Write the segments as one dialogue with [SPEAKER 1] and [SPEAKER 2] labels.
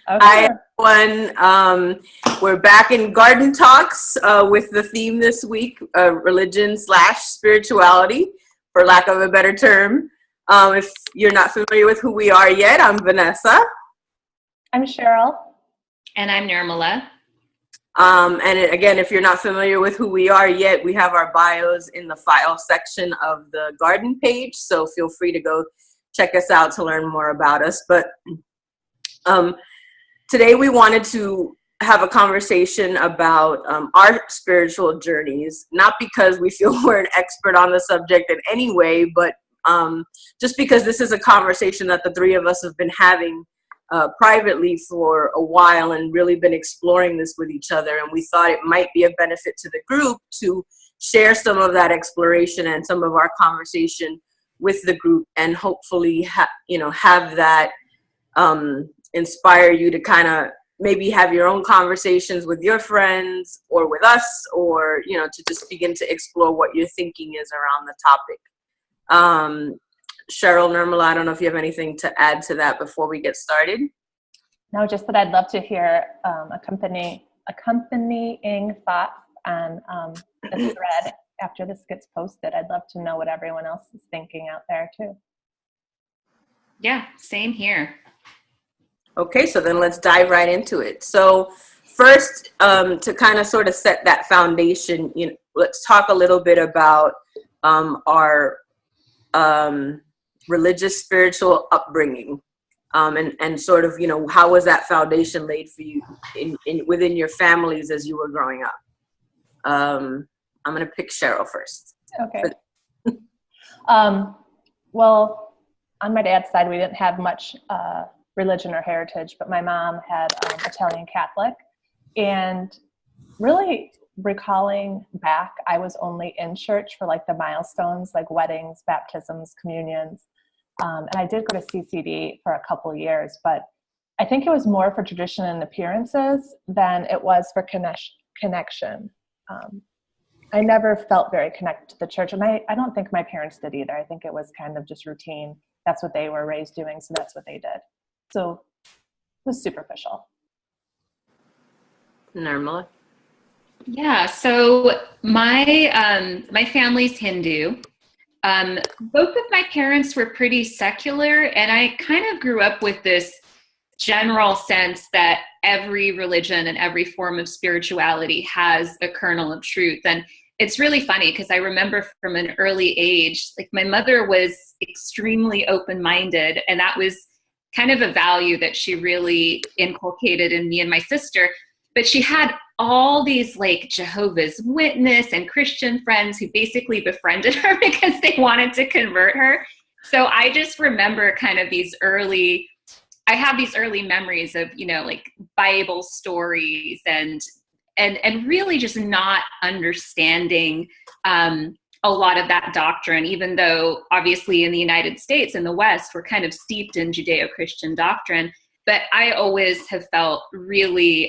[SPEAKER 1] Okay.
[SPEAKER 2] Hi, everyone. We're back in Garden Talks with the theme this week, religion/spirituality, for lack of a better term. If you're not familiar with who we are yet, I'm Vanessa.
[SPEAKER 1] I'm Cheryl.
[SPEAKER 3] And I'm Nirmala.
[SPEAKER 2] Again, if you're not familiar with who we are yet, we have our bios in the file section of the Garden page, so feel free to go check us out to learn more about us. But today we wanted to have a conversation about our spiritual journeys, not because we feel we're an expert on the subject in any way, but just because this is a conversation that the three of us have been having privately for a while and really been exploring this with each other. And we thought it might be a benefit to the group to share some of that exploration and some of our conversation with the group, and hopefully have that inspire you to kind of maybe have your own conversations with your friends or with us, or to just begin to explore what your thinking is around the topic. Cheryl, Nirmala, I don't know if you have anything to add to that before we get started.
[SPEAKER 1] No, just that I'd love to hear accompanying thoughts on the thread after this gets posted. I'd love to know what everyone else is thinking out there too.
[SPEAKER 3] Yeah, same here.
[SPEAKER 2] Okay, so then let's dive right into it. So first, to kind of sort of set that foundation, let's talk a little bit about our religious, spiritual upbringing, and sort of, how was that foundation laid for you within your families as you were growing up? I'm going to pick Cheryl first.
[SPEAKER 1] Okay. Well, on my dad's side, we didn't have much religion or heritage, but my mom had Italian Catholic, and really recalling back, I was only in church for like the milestones, like weddings, baptisms, communions. And I did go to CCD for a couple of years, but I think it was more for tradition and appearances than it was for connection. I never felt very connected to the church, and I don't think my parents did either. I think it was kind of just routine. That's what they were raised doing, so that's what they did. So it was superficial.
[SPEAKER 2] Nirmala?
[SPEAKER 3] Yeah, so my family's Hindu. Both of my parents were pretty secular, and I kind of grew up with this general sense that every religion and every form of spirituality has a kernel of truth. And it's really funny because I remember from an early age, like my mother was extremely open-minded, and that was kind of a value that she really inculcated in me and my sister. But she had all these like Jehovah's Witness and Christian friends who basically befriended her because they wanted to convert her. So I just remember kind of I have these early memories of, like Bible stories and really just not understanding a lot of that doctrine, even though obviously in the United States and the West, we're kind of steeped in Judeo-Christian doctrine. But I always have felt really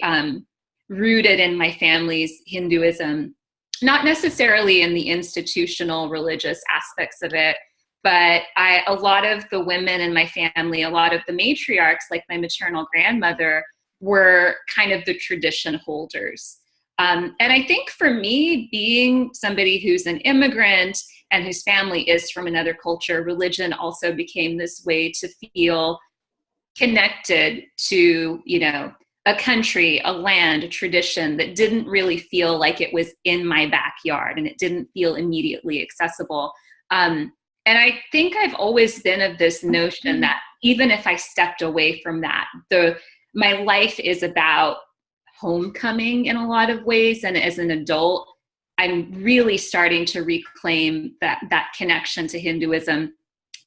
[SPEAKER 3] rooted in my family's Hinduism, not necessarily in the institutional religious aspects of it, but a lot of the women in my family, a lot of the matriarchs, like my maternal grandmother, were kind of the tradition holders. And I think for me, being somebody who's an immigrant and whose family is from another culture, religion also became this way to feel connected to, a country, a land, a tradition that didn't really feel like it was in my backyard, and it didn't feel immediately accessible. And I think I've always been of this notion that even if I stepped away from that, my life is about homecoming in a lot of ways. And as an adult, I'm really starting to reclaim that connection to Hinduism,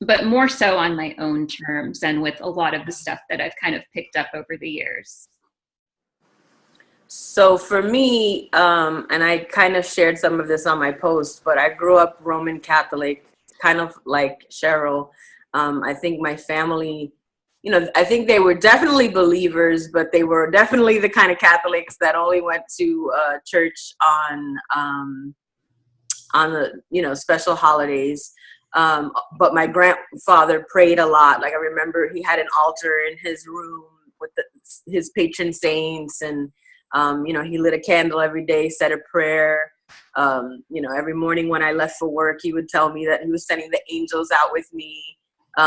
[SPEAKER 3] but more so on my own terms and with a lot of the stuff that I've kind of picked up over the years.
[SPEAKER 2] So for me, and I kind of shared some of this on my post, but I grew up Roman Catholic, kind of like Cheryl. I think my family, I think they were definitely believers, but they were definitely the kind of Catholics that only went to church on the, special holidays. But my grandfather prayed a lot. Like I remember he had an altar in his room his patron saints, and he lit a candle every day, said a prayer. Every morning when I left for work, he would tell me that he was sending the angels out with me.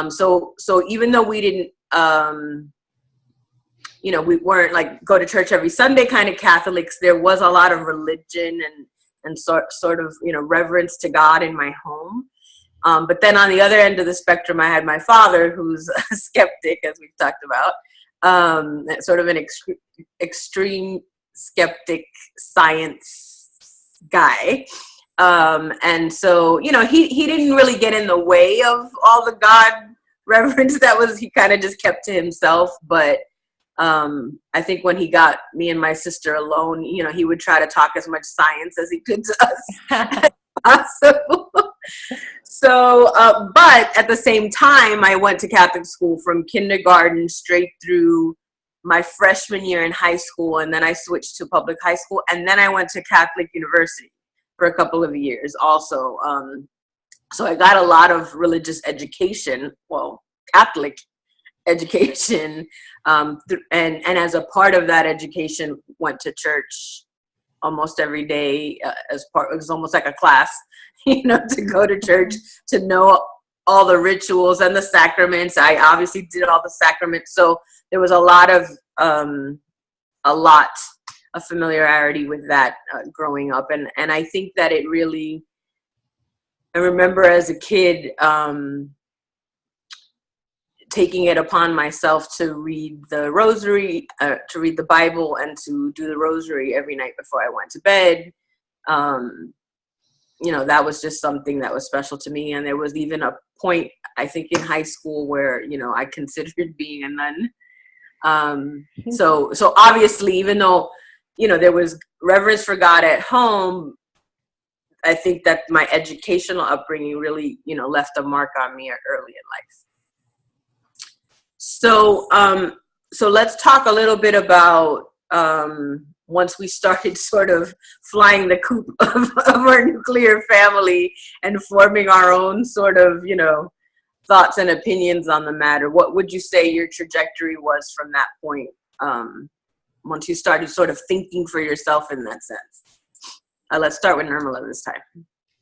[SPEAKER 2] So even though we didn't, we weren't like go to church every Sunday kind of Catholics, there was a lot of religion and sort of, reverence to God in my home. But then on the other end of the spectrum, I had my father, who's a skeptic, as we've talked about, sort of an extreme skeptic science guy. And so, he didn't really get in the way of all the God reverence he kind of just kept to himself. But I think when he got me and my sister alone, he would try to talk as much science as he could to us as possible. So, but at the same time, I went to Catholic school from kindergarten straight through my freshman year in high school. And then I switched to public high school. And then I went to Catholic university for a couple of years also. So I got a lot of religious education, Catholic education. And as a part of that education, went to church almost every day it was almost like a class, to go to church, to know all the rituals and the sacraments. I obviously did all the sacraments. So there was a lot of familiarity with that growing up. And I think that it really, I remember as a kid, taking it upon myself to read the rosary, to read the Bible, and to do the rosary every night before I went to bed. That was just something that was special to me. And there was even a point, I think, in high school where, I considered being a nun. So obviously, even though, there was reverence for God at home, I think that my educational upbringing really, left a mark on me early in life. So let's talk a little bit about once we started sort of flying the coop of our nuclear family and forming our own sort of, thoughts and opinions on the matter. What would you say your trajectory was from that point, once you started sort of thinking for yourself in that sense? Let's start with Nirmala this time.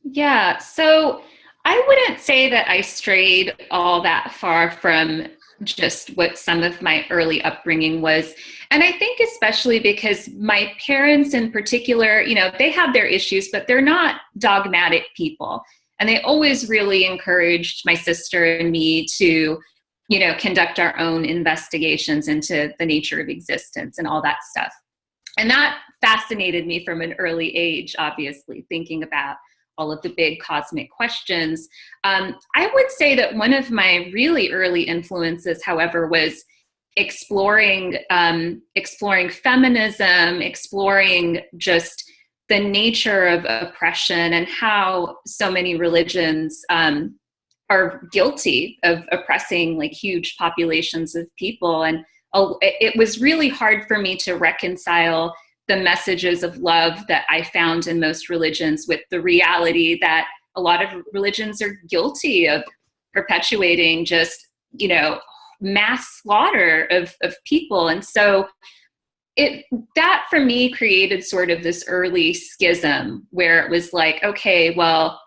[SPEAKER 3] Yeah, so I wouldn't say that I strayed all that far from just what some of my early upbringing was. And I think especially because my parents in particular, they have their issues, but they're not dogmatic people. And they always really encouraged my sister and me to, conduct our own investigations into the nature of existence and all that stuff. And that fascinated me from an early age, obviously, thinking about all of the big cosmic questions. I would say that one of my really early influences, however, was exploring feminism, exploring just the nature of oppression and how so many religions are guilty of oppressing like huge populations of people. And it was really hard for me to reconcile the messages of love that I found in most religions with the reality that a lot of religions are guilty of perpetuating just, mass slaughter of people. And so that for me created sort of this early schism where it was like, okay, well,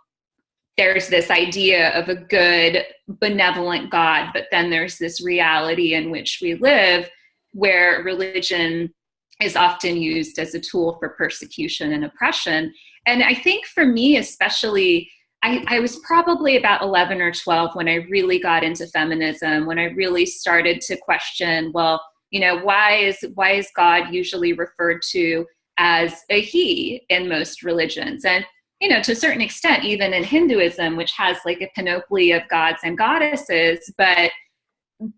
[SPEAKER 3] there's this idea of a good, benevolent God, but then there's this reality in which we live where religion is often used as a tool for persecution and oppression. And I think for me, especially, I was probably about 11 or 12 when I really got into feminism, when I really started to question, well, why is God usually referred to as a he in most religions? And, to a certain extent, even in Hinduism, which has like a panoply of gods and goddesses, but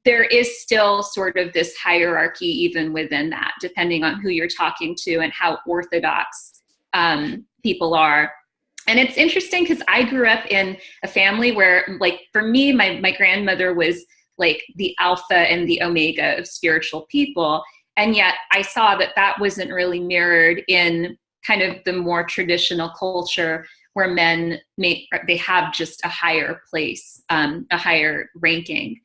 [SPEAKER 3] there is still sort of this hierarchy even within that, depending on who you're talking to and how orthodox people are. And it's interesting because I grew up in a family where, like, for me, my grandmother was like the alpha and the omega of spiritual people. And yet I saw that wasn't really mirrored in kind of the more traditional culture where men they have just a higher place, a higher ranking.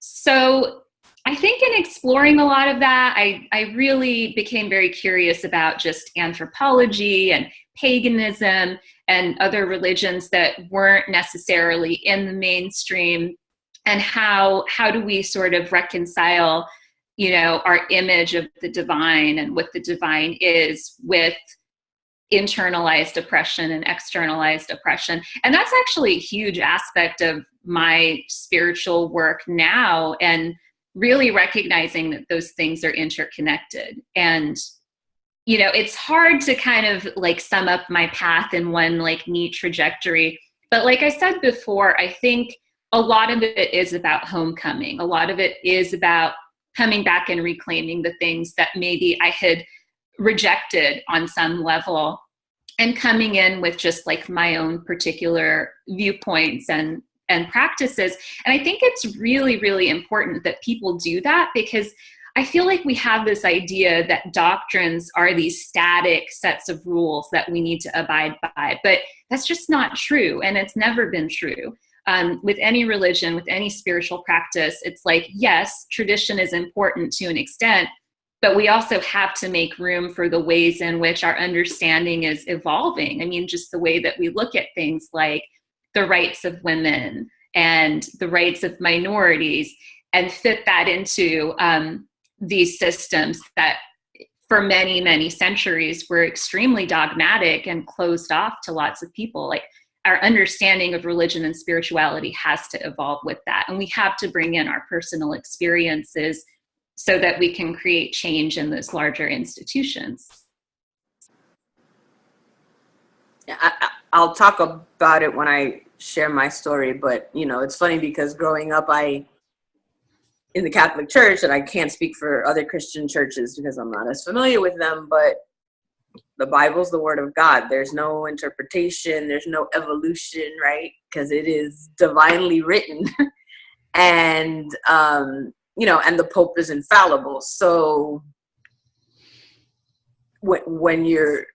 [SPEAKER 3] So I think in exploring a lot of that, I really became very curious about just anthropology and paganism and other religions that weren't necessarily in the mainstream, and how do we sort of reconcile, our image of the divine and what the divine is with internalized oppression and externalized oppression. And that's actually a huge aspect of my spiritual work now, and really recognizing that those things are interconnected. And it's hard to kind of like sum up my path in one like neat trajectory, but like I said before, I think a lot of it is about homecoming. A lot of it is about coming back and reclaiming the things that maybe I had rejected on some level, and coming in with just like my own particular viewpoints and practices. And I think it's really, really important that people do that, because I feel like we have this idea that doctrines are these static sets of rules that we need to abide by, but that's just not true. And it's never been true. With any religion, with any spiritual practice, it's like, yes, tradition is important to an extent, but we also have to make room for the ways in which our understanding is evolving. I mean, just the way that we look at things like the rights of women and the rights of minorities, and fit that into these systems that for many, many centuries were extremely dogmatic and closed off to lots of people. Like, our understanding of religion and spirituality has to evolve with that. And we have to bring in our personal experiences so that we can create change in those larger institutions.
[SPEAKER 2] Yeah, I'll talk about it when I share my story, but it's funny because growing up in the Catholic Church, and I can't speak for other Christian churches because I'm not as familiar with them, but the Bible's the word of God. There's no interpretation, there's no evolution, right? Because it is divinely written. And and the Pope is infallible. So when you're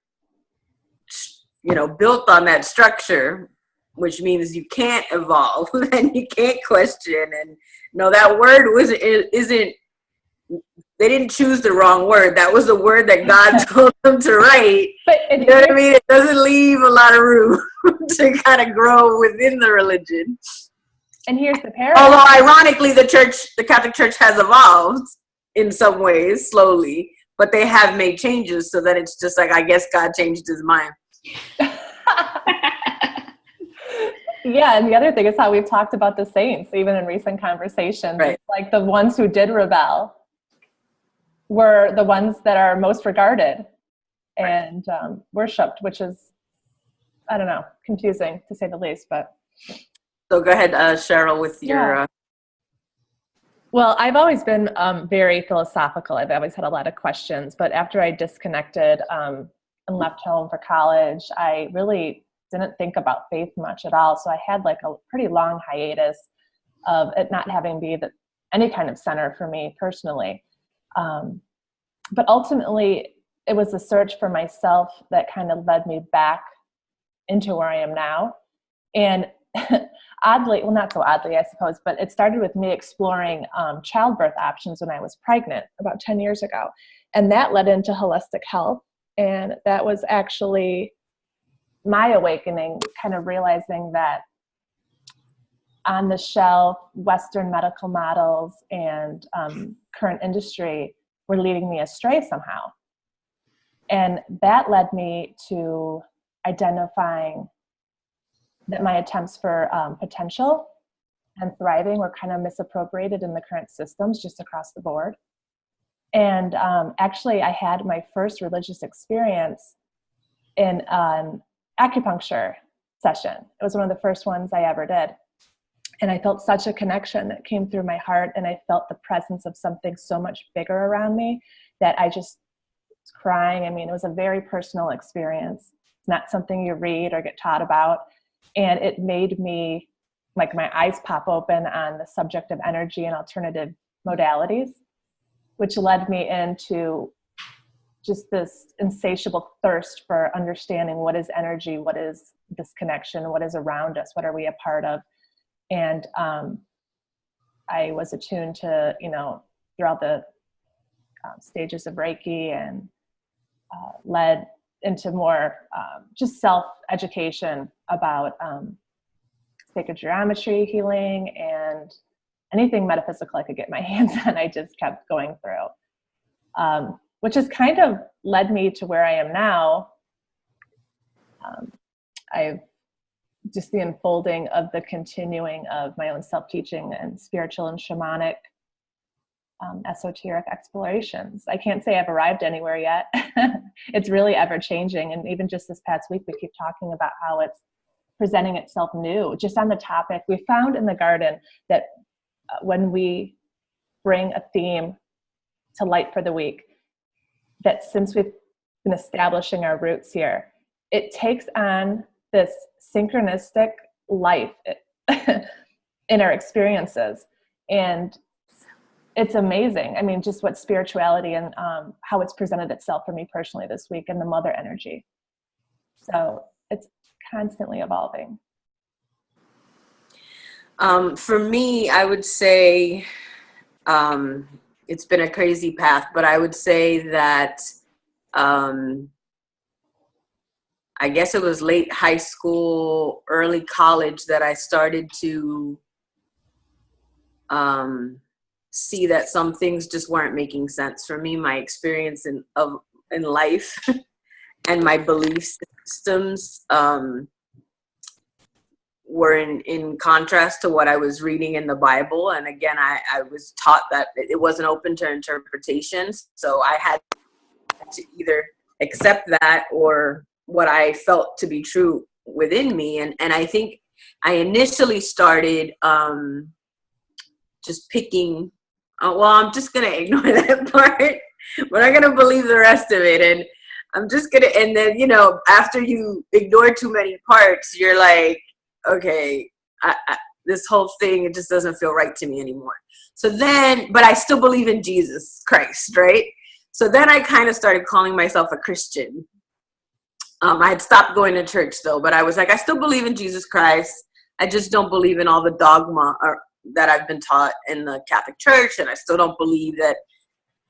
[SPEAKER 2] built on that structure, which means you can't evolve and you can't question, and that word isn't, they didn't choose the wrong word. That was the word that God told them to write.
[SPEAKER 1] But
[SPEAKER 2] you know what I mean? It doesn't leave a lot of room to kind of grow within the religion.
[SPEAKER 1] And here's the paradox.
[SPEAKER 2] Although ironically, the Catholic Church has evolved in some ways slowly, but they have made changes so that it's just like, I guess God changed his mind.
[SPEAKER 1] Yeah, and the other thing is how we've talked about the saints, even in recent conversations.
[SPEAKER 2] Right.
[SPEAKER 1] It's like the ones who did rebel were the ones that are most regarded and worshipped, which is, I don't know, confusing to say the least. But
[SPEAKER 2] so go ahead, Cheryl, with your...
[SPEAKER 1] Yeah. Well, I've always been very philosophical. I've always had a lot of questions. But after I disconnected and left home for college, I really didn't think about faith much at all. So I had like a pretty long hiatus of it not having been any kind of center for me personally. But ultimately, it was a search for myself that kind of led me back into where I am now. And oddly, well, not so oddly, I suppose, but it started with me exploring childbirth options when I was pregnant about 10 years ago. And that led into holistic health. And that was actually my awakening, kind of realizing that on the shelf, Western medical models and current industry were leading me astray somehow. And that led me to identifying that my attempts for potential and thriving were kind of misappropriated in the current systems just across the board. And actually, I had my first religious experience in an acupuncture session. It was one of the first ones I ever did. And I felt such a connection that came through my heart, and I felt the presence of something so much bigger around me that I just was crying. I mean, it was a very personal experience. It's not something you read or get taught about. And it made me, like, my eyes pop open on the subject of energy and alternative modalities, which led me into just this insatiable thirst for understanding what is energy, what is this connection, what is around us, what are we a part of. And I was attuned to, throughout the stages of Reiki, and led into more just self-education about sacred geometry healing and anything metaphysical I could get my hands on. I just kept going through, which has kind of led me to where I am now. I've just the unfolding of the continuing of my own self-teaching and spiritual and shamanic esoteric explorations. I can't say I've arrived anywhere yet. It's really ever changing. And even just this past week, we keep talking about how it's presenting itself new. Just on the topic, we found in the garden that when we bring a theme to light for the week, that since we've been establishing our roots here, it takes on this synchronistic life in our experiences. And it's amazing. I mean, just what spirituality and how it's presented itself for me personally this week, and the mother energy. So it's constantly evolving.
[SPEAKER 2] For me, I would say it's been a crazy path, but I would say that I guess it was late high school, early college that I started to see that some things just weren't making sense for me. My experience in life and my belief systems were in contrast to what I was reading in the Bible. And again, I was taught that it wasn't open to interpretation. So I had to either accept that or what I felt to be true within me. And I think I initially started just picking, well, I'm just going to ignore that part. We're not going to believe the rest of it. And I'm just going to, and then, you know, after you ignore too many parts, you're like, okay, this whole thing, it just doesn't feel right to me anymore. So then, but I still believe in Jesus Christ, right? So then I kind of started calling myself a Christian. I had stopped going to church though, but I was like, I still believe in Jesus Christ. I just don't believe in all the dogma that I've been taught in the Catholic Church. And I still don't believe that,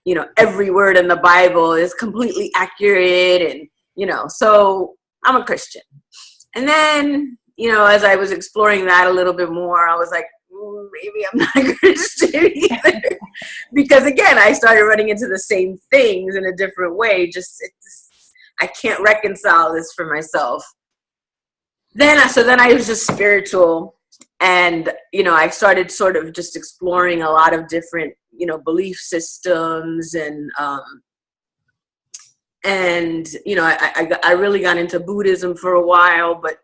[SPEAKER 2] you know, every word in the Bible is completely accurate. And, you know, so I'm a Christian. And then, you know, as I was exploring that a little bit more, I was like, maybe I'm not a Christian either. Because again, I started running into the same things in a different way. I can't reconcile this for myself. So then I was just spiritual. And, you know, I started sort of just exploring a lot of different, you know, belief systems and you know, I really got into Buddhism for a while, but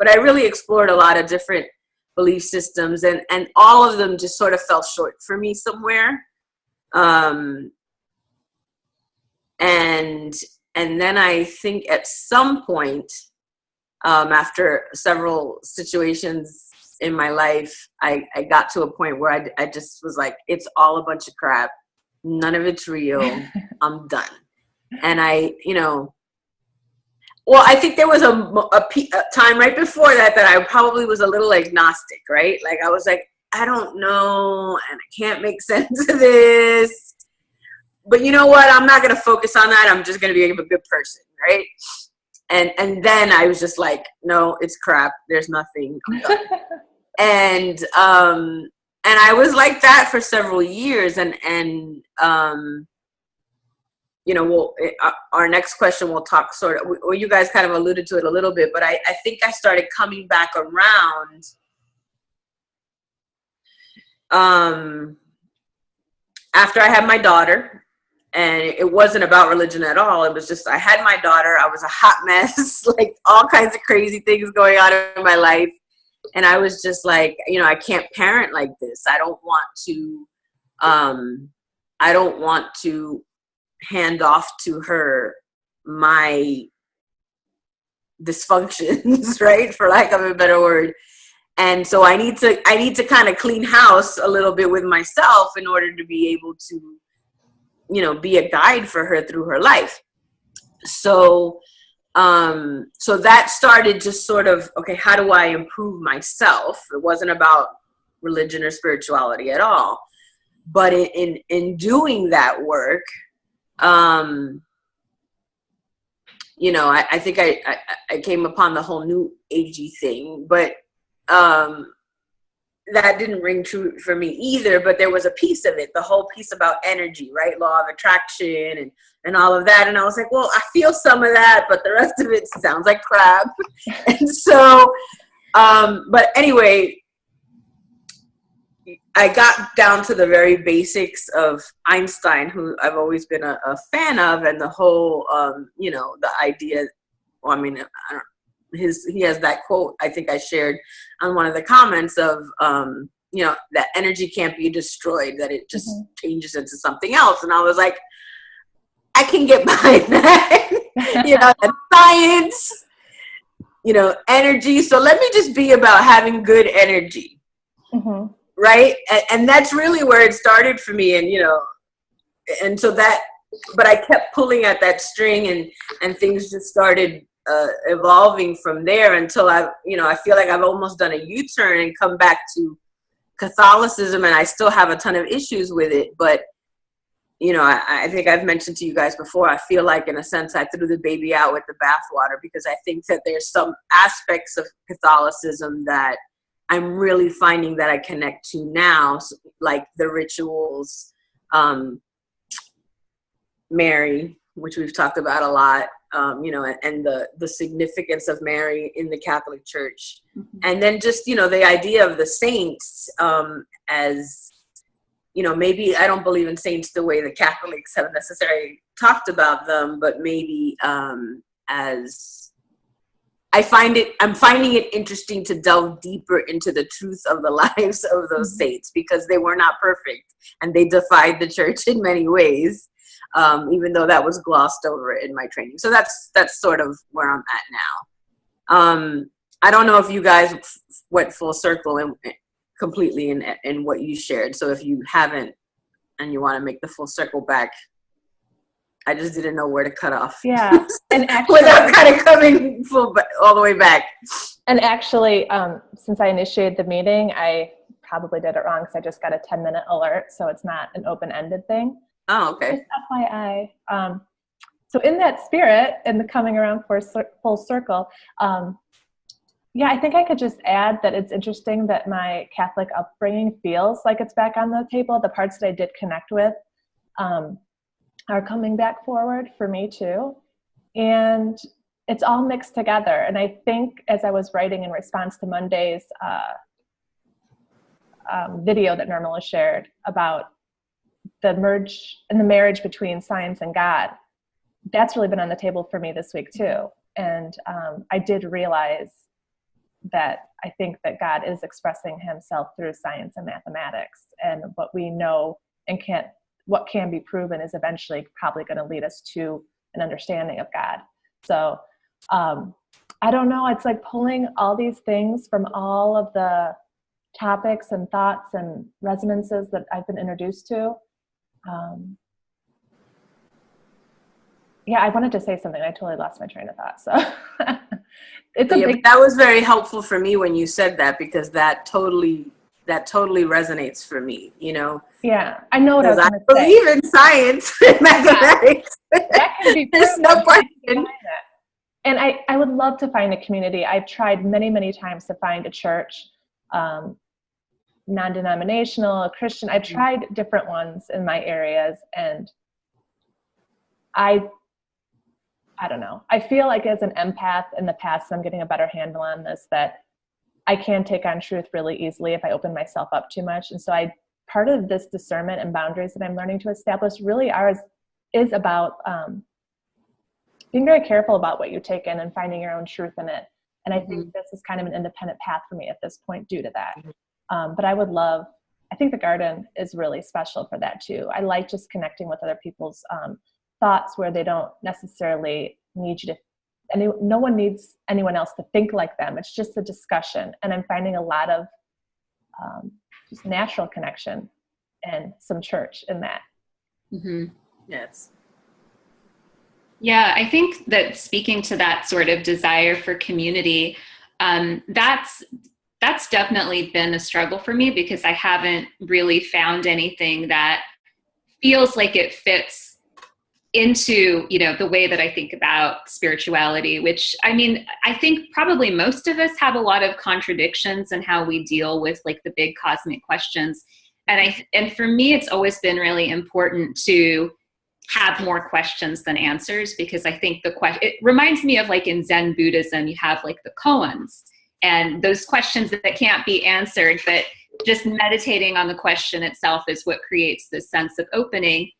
[SPEAKER 2] I really explored a lot of different belief systems, and all of them just sort of fell short for me somewhere. And then I think at some point, after several situations in my life, I got to a point where I just was like, it's all a bunch of crap. None of it's real. I'm done. And you know, well, I think there was a time right before that I probably was a little agnostic, right? Like I was like, I don't know, and I can't make sense of this. But you know what? I'm not going to focus on that. I'm just going to be a good person, right? And then I was just like, no, it's crap. There's nothing. I'm done. And I was like that for several years. And you know, our next question will talk sort of, well, you guys kind of alluded to it a little bit, but I think I started coming back around after I had my daughter. And it wasn't about religion at all. It was just, I had my daughter. I was a hot mess, like all kinds of crazy things going on in my life. And I was just like, you know, I can't parent like this. I don't want to hand off to her my dysfunctions, right? For lack of a better word. And so I need to kind of clean house a little bit with myself in order to be able to, you know, be a guide for her through her life. So that started just sort of, okay, how do I improve myself? It wasn't about religion or spirituality at all. But in doing that work, you know, I think I came upon the whole new agey thing, but that didn't ring true for me either. But there was a piece of it, the whole piece about energy, right? Law of attraction and all of that. And I was like, well, I feel some of that, but the rest of it sounds like crap. And so, but anyway, I got down to the very basics of Einstein, who I've always been a fan of, and the whole, you know, the idea, well, I mean, he has that quote I think I shared on one of the comments of, you know, that energy can't be destroyed, that it just changes into something else. And I was like, I can get behind that, you know, science, you know, energy. So let me just be about having good energy. Mm-hmm. Right. And that's really where it started for me. And, you know, and so that, but I kept pulling at that string and things just started evolving from there until you know, I feel like I've almost done a U-turn and come back to Catholicism, and I still have a ton of issues with it. But, you know, I think I've mentioned to you guys before, I feel like in a sense I threw the baby out with the bathwater, because I think that there's some aspects of Catholicism that I'm really finding that I connect to now, like the rituals, Mary, which we've talked about a lot, you know, and the significance of Mary in the Catholic Church. Mm-hmm. And then just, you know, the idea of the saints as, you know, maybe I don't believe in saints the way the Catholics have necessarily talked about them, but maybe as I'm finding it interesting to delve deeper into the truth of the lives of those saints, because they were not perfect and they defied the church in many ways, even though that was glossed over in my training. So that's sort of where I'm at now. I don't know if you guys went full circle and completely in what you shared. So if you haven't and you want to make the full circle back, I just didn't know where to cut off.
[SPEAKER 1] Yeah, and actually,
[SPEAKER 2] without kind of coming all the way back.
[SPEAKER 1] And actually, since I initiated the meeting, I probably did it wrong because I just got a 10-minute alert, so it's not an open-ended thing.
[SPEAKER 2] Oh, okay.
[SPEAKER 1] Just FYI. So in that spirit, and the coming around for full circle, yeah, I think I could just add that it's interesting that my Catholic upbringing feels like it's back on the table. The parts that I did connect with are coming back forward for me too. And it's all mixed together. And I think as I was writing in response to Monday's video that Nirmala shared about the marriage between science and God, that's really been on the table for me this week too. And I did realize that I think that God is expressing himself through science and mathematics, and what we know and what can be proven is eventually probably going to lead us to an understanding of God. So I don't know, it's like pulling all these things from all of the topics and thoughts and resonances that I've been introduced to. Yeah, I wanted to say something. I totally lost my train of thought. So
[SPEAKER 2] that was very helpful for me when you said that, because that totally resonates for me, you know.
[SPEAKER 1] Yeah, I know what I was going to say.
[SPEAKER 2] I believe in science and mathematics.
[SPEAKER 1] That can be
[SPEAKER 2] There's no question.
[SPEAKER 1] And I would love to find a community. I've tried many, many times to find a church, non-denominational, a Christian. I've tried different ones in my areas, and I don't know. I feel like as an empath in the past, I'm getting a better handle on this, that I can take on truth really easily if I open myself up too much. And so part of this discernment and boundaries that I'm learning to establish really is about being very careful about what you take in and finding your own truth in it. And I think this is kind of an independent path for me at this point due to that. But I think the garden is really special for that too. I like just connecting with other people's thoughts where they don't necessarily need you to, no one needs anyone else to think like them. It's just a discussion. And I'm finding a lot of just natural connection and some church in that.
[SPEAKER 2] Mm-hmm. Yes.
[SPEAKER 3] Yeah, I think that speaking to that sort of desire for community, that's that's definitely been a struggle for me because I haven't really found anything that feels like it fits into, you know, the way that I think about spirituality, which, I mean, I think probably most of us have a lot of contradictions in how we deal with like the big cosmic questions. And for me, it's always been really important to have more questions than answers, because I think it reminds me of like in Zen Buddhism, you have like the koans and those questions that can't be answered, but just meditating on the question itself is what creates this sense of opening.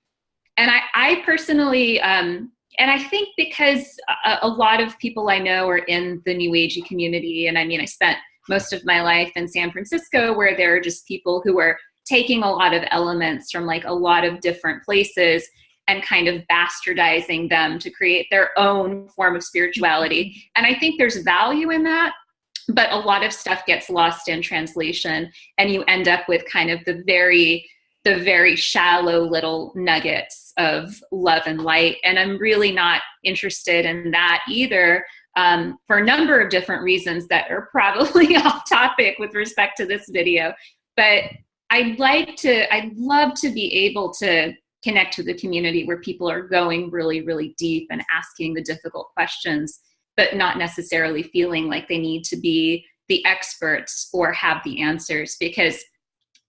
[SPEAKER 3] And I personally, and I think because a lot of people I know are in the New Agey community, and I mean, I spent most of my life in San Francisco where there are just people who are taking a lot of elements from like a lot of different places and kind of bastardizing them to create their own form of spirituality. And I think there's value in that, but a lot of stuff gets lost in translation, and you end up with kind of the very shallow little nuggets of love and light. And I'm really not interested in that either, for a number of different reasons that are probably off topic with respect to this video. But I'd love to be able to connect with a community where people are going really, really deep and asking the difficult questions, but not necessarily feeling like they need to be the experts or have the answers. Because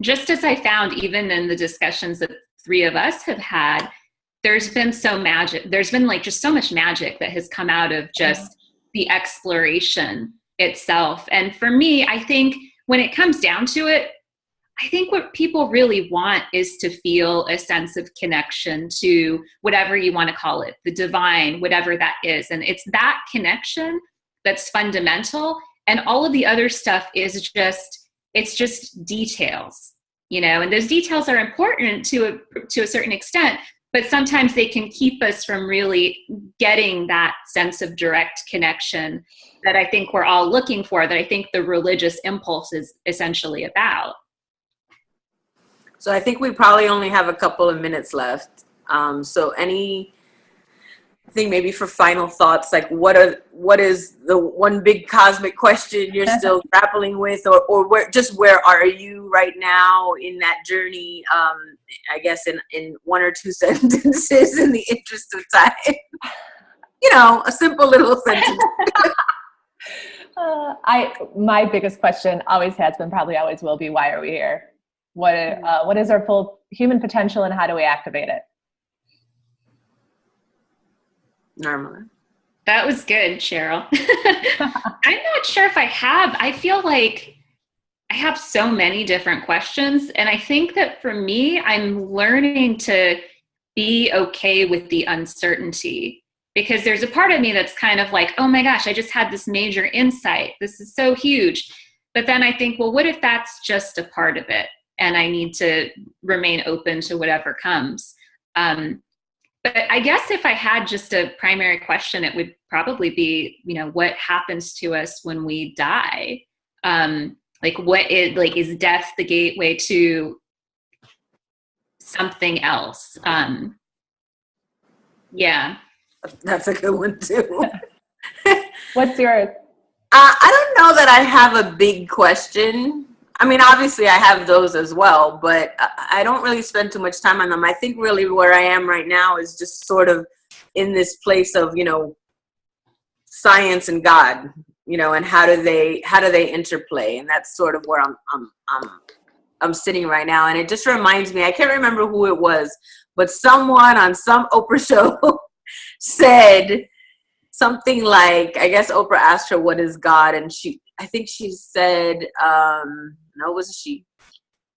[SPEAKER 3] just as I found, even in the discussions that three of us have had, there's been like just so much magic that has come out of just the exploration itself. And for me, I think when it comes down to it, I think what people really want is to feel a sense of connection to whatever you want to call it, the divine, whatever that is. And it's that connection that's fundamental. And all of the other stuff is just details, you know, and those details are important to a certain extent, but sometimes they can keep us from really getting that sense of direct connection that I think we're all looking for, that I think the religious impulse is essentially about.
[SPEAKER 2] So I think we probably only have a couple of minutes left. So I think maybe for final thoughts, like what is the one big cosmic question you're still grappling with, or where are you right now in that journey? I guess in one or two sentences in the interest of time. You know, a simple little sentence.
[SPEAKER 1] My biggest question always has been, probably always will be, why are we here? What is our full human potential and how do we activate it?
[SPEAKER 2] Nirmala.
[SPEAKER 3] That was good, Cheryl. I'm not sure if I feel like I have so many different questions. And I think that for me, I'm learning to be okay with the uncertainty, because there's a part of me that's kind of like, oh my gosh, I just had this major insight. This is so huge. But then I think, well, what if that's just a part of it? And I need to remain open to whatever comes. But I guess if I had just a primary question, it would probably be, you know, what happens to us when we die? Is death the gateway to something else? Yeah.
[SPEAKER 2] That's a good one too.
[SPEAKER 1] What's yours?
[SPEAKER 2] I don't know that I have a big question. I mean, obviously I have those as well, but I don't really spend too much time on them. I think really where I am right now is just sort of in this place of, you know, science and God, you know, and how do they interplay? And that's sort of where I'm sitting right now. And it just reminds me, I can't remember who it was, but someone on some Oprah show said something like, I guess Oprah asked her, what is God? And I think she said, no, it was a she,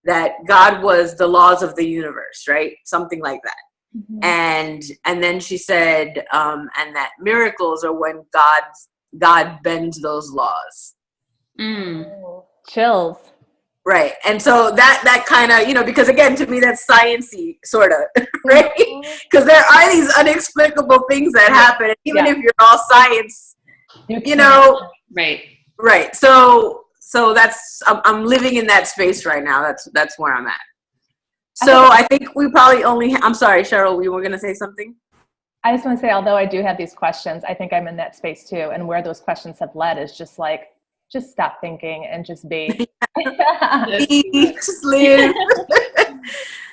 [SPEAKER 2] that God was the laws of the universe, right? Something like that. Mm-hmm. And then she said, and that miracles are when God bends those laws.
[SPEAKER 1] Chills.
[SPEAKER 2] Right. And so that kind of, you know, because again, to me, that's sciencey sort of, right? Because there are these inexplicable things that happen. Even if you're all science, you know.
[SPEAKER 3] Right.
[SPEAKER 2] Right. So that's, I'm living in that space right now. That's where I'm at. So I think we probably I'm sorry, Cheryl, you were going to say something?
[SPEAKER 1] I just want to say, although I do have these questions, I think I'm in that space too. And where those questions have led is just like just stop thinking and just be.
[SPEAKER 2] Just live.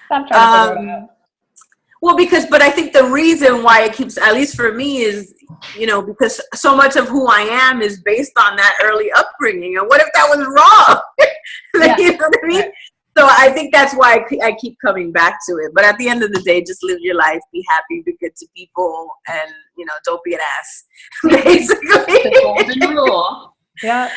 [SPEAKER 1] Stop trying to figure it out.
[SPEAKER 2] Well, but I think the reason why it keeps, at least for me, is, because so much of who I am is based on that early upbringing. And what if that was wrong? You know what I mean? Right. So I think that's why I keep coming back to it. But at the end of the day, just live your life, be happy, be good to people, and, don't be an ass, basically.
[SPEAKER 3] The golden rule.
[SPEAKER 1] Yeah.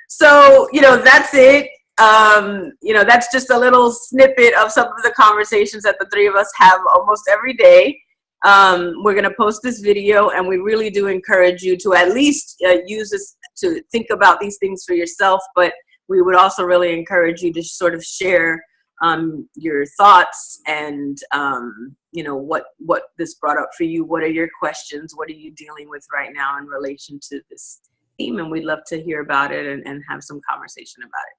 [SPEAKER 2] So, that's it. That's just a little snippet of some of the conversations that the three of us have almost every day. We're going to post this video, and we really do encourage you to at least use this to think about these things for yourself. But we would also really encourage you to sort of share your thoughts and, what this brought up for you. What are your questions? What are you dealing with right now in relation to this theme? And we'd love to hear about it and have some conversation about it.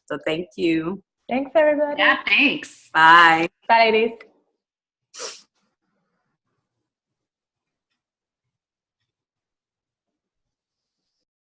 [SPEAKER 2] So thank you.
[SPEAKER 1] Thanks, everybody.
[SPEAKER 3] Yeah, thanks.
[SPEAKER 2] Bye.
[SPEAKER 1] Bye, ladies.